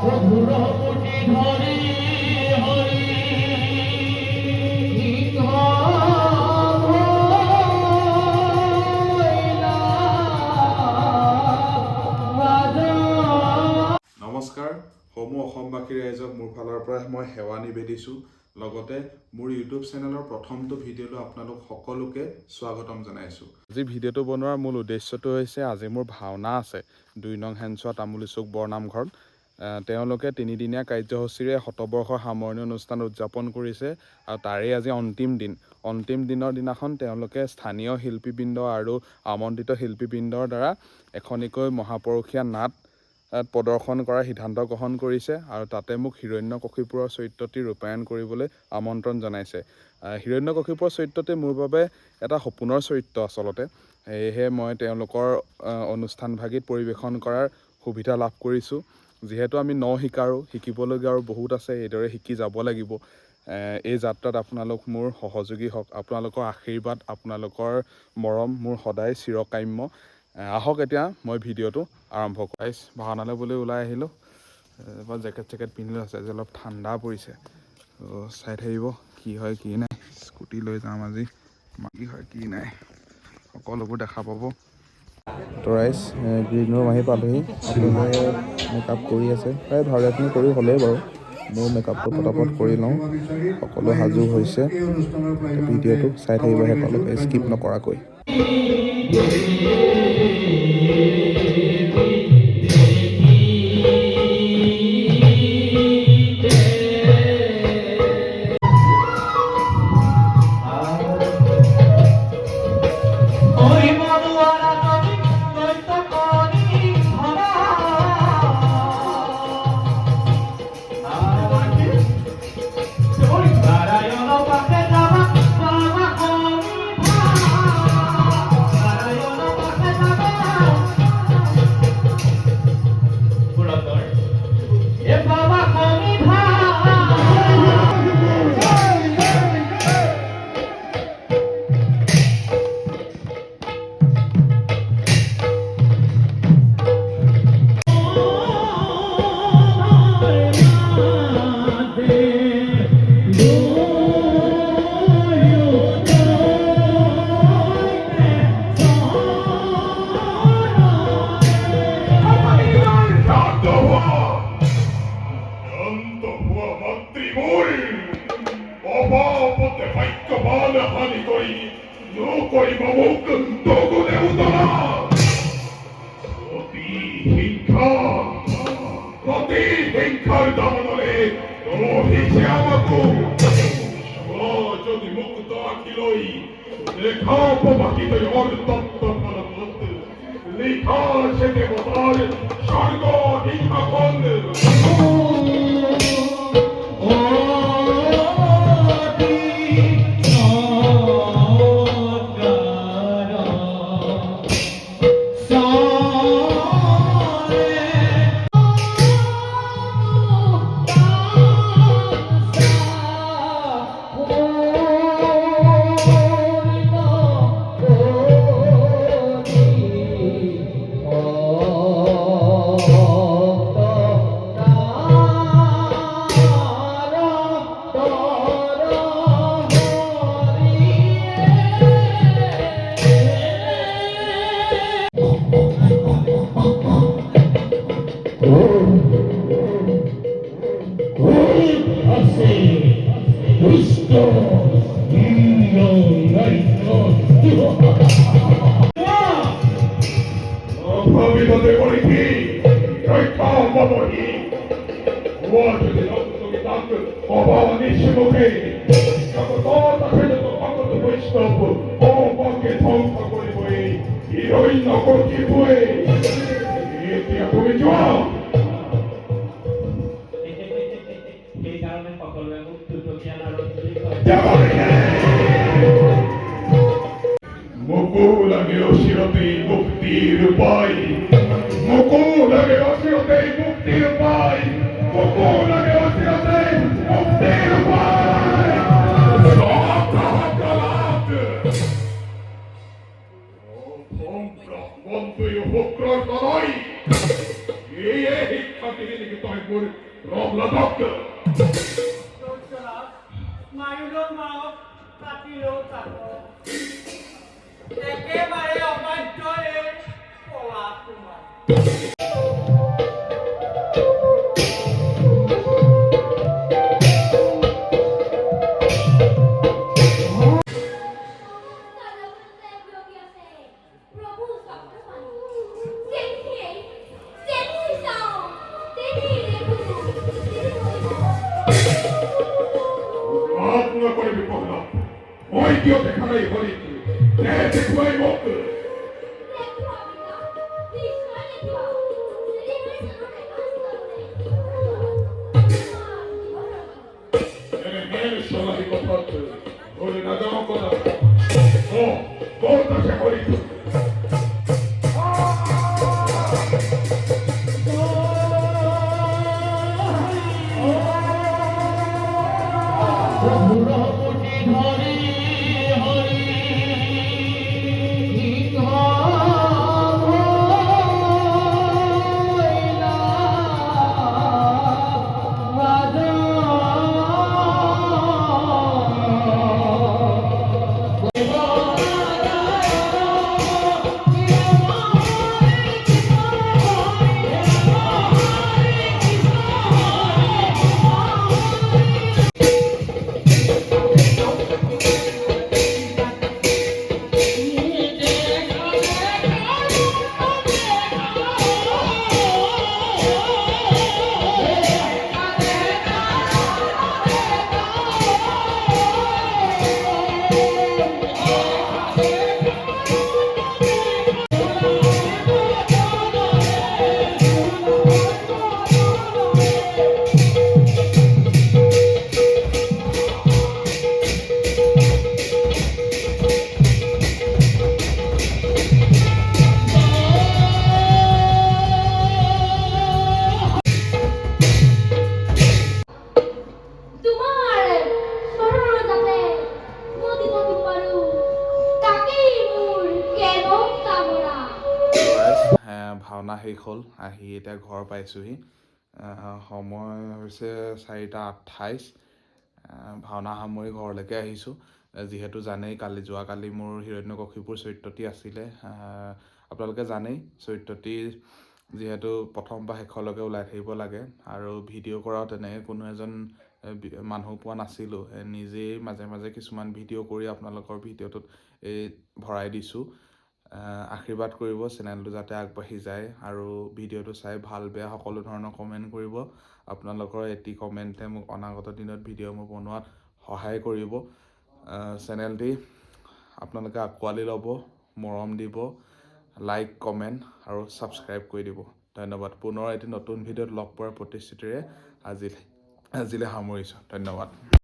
নমস্কাৰ সমূহ অসমবাসী ৰাইজক মোৰ ফালৰ পৰা মই সেৱা নিবেদিছোঁ লগতে মোৰ ইউটিউব চেনেলৰ প্ৰথমটো ভিডিঅ'লৈ আপোনালোক সকলোকে স্বাগতম জনাইছোঁ। আজি ভিডিঅ'টো বনোৱাৰ মূল উদ্দেশ্যটো হৈছে আজি মোৰ ভাওনা আছে ২ নং হেনচোৱা তামুলী চুক বৰনামঘৰত। তেওঁলোকে ৩দিনীয়া কাৰ্যসূচীৰে শতবৰ্ষৰ সামৰণি অনুষ্ঠান উদযাপন কৰিছে আৰু তাৰে আজি অন্তিম দিনৰ দিনাখন তেওঁলোকে স্থানীয় শিল্পীবৃন্দ আৰু আমন্ত্ৰিত শিল্পীবৃন্দৰ দ্বাৰা এখনিকৈ মহাপুৰুষীয়া নাট প্ৰদৰ্শন কৰাৰ সিদ্ধান্ত গ্ৰহণ কৰিছে আৰু তাতে মোক হিৰণ্যকশিপুৰৰ চৰিত্ৰটি ৰূপায়ণ কৰিবলৈ আমন্ত্ৰণ জনাইছে। হিৰণ্যকশিপুৰৰ চৰিত্ৰটি মোৰ বাবে এটা সপোনৰ চৰিত্ৰ আচলতে, সেয়েহে মই তেওঁলোকৰ অনুষ্ঠানভাগিত পৰিৱেশন কৰাৰ সুবিধা লাভ কৰিছোঁ। যিহেতু আমি শিকিবলগীয়া আৰু বহুত আছে, এইদৰে শিকি যাব লাগিব। এই যাত্ৰাত আপোনালোক মোৰ সহযোগী হওক, আপোনালোকৰ আশীৰ্বাদ আপোনালোকৰ মৰম মোৰ সদায় চিৰকাম্য। আহক এতিয়া মই ভিডিঅ'টো আৰম্ভ কৰিম। ভাওনালৈ বুলি ওলাই আহিলোঁ, জেকেট পিন্ধিলোঁ, আছে আজি অলপ ঠাণ্ডা পৰিছে, চাই থাকিব কি হয় কি নাই। স্কুটি লৈ যাম আজি, কি হয় কি নাই সকলোবোৰ দেখা পাব। ৰাইজ গ্ৰীণ ৰুম আহি পালোহি, মেকআপ কৰি আছে, প্ৰায় ভাওৰীয়াখিনি কৰি হ'লেই বাৰু। মোৰ মেকআপটো পটাপট কৰি লওঁ, সকলো সাজু হৈছে। ভিডিঅ'টো চাই থাকিব সকলোকে স্কিপ নকৰাকৈ। por Roblodoc. মাৰিলেও মাৰক, কাটিলেও কাটক। একেবাৰে অবাধ্য এই কলা তোমাৰ। Atma করে বিপন্ন ওই কেউ দেখা নাই হলি দেখুয়াই মুখ সমাধি কথা বলে না যাও কথা ও কোথা সে হলি ভাওনা শেষ হ'ল আহি এতিয়া ঘৰ পাইছোঁহি সময় হৈছে 4:28 ভাওনা সামৰি ঘৰলৈকে আহিছোঁ যিহেতু জানেই যোৱাকালি মোৰ হিৰণ্যকশিপুৰ চৰিত্ৰটি আছিলে আপোনালোকে জানেই চৰিত্ৰটি যিহেতু প্ৰথম বা শেষলৈকে ওলাই থাকিব লাগে আৰু ভিডিঅ' কৰাও তেনেকৈ কোনো এজন মানুহ পোৱা নাছিলোঁ নিজেই মাজে মাজে কিছুমান ভিডিঅ' কৰি আপোনালোকৰ ভিডিঅ'টোত ভৰাই দিছোঁ আশীৰ্বাদ কৰিব চেনেলটো যাতে আগবাঢ়ি যায় আৰু ভিডিঅ'টো চাই ভাল বেয়া সকলো ধৰণৰ কমেণ্ট কৰিব আপোনালোকৰ এটি কমেণ্টে মোক অনাগত দিনত ভিডিঅ' মোৰ বনোৱাত সহায় কৰিব চেনেলটি আপোনালোকে আঁকোৱালি ল'ব মৰম দিব লাইক কমেণ্ট আৰু ছাবস্ক্ৰাইব কৰি দিব ধন্যবাদ পুনৰ এটি নতুন ভিডিঅ'ত লগ পোৱাৰ প্ৰতিশ্ৰুতিৰে আজিলৈ সামৰিছোঁ ধন্যবাদ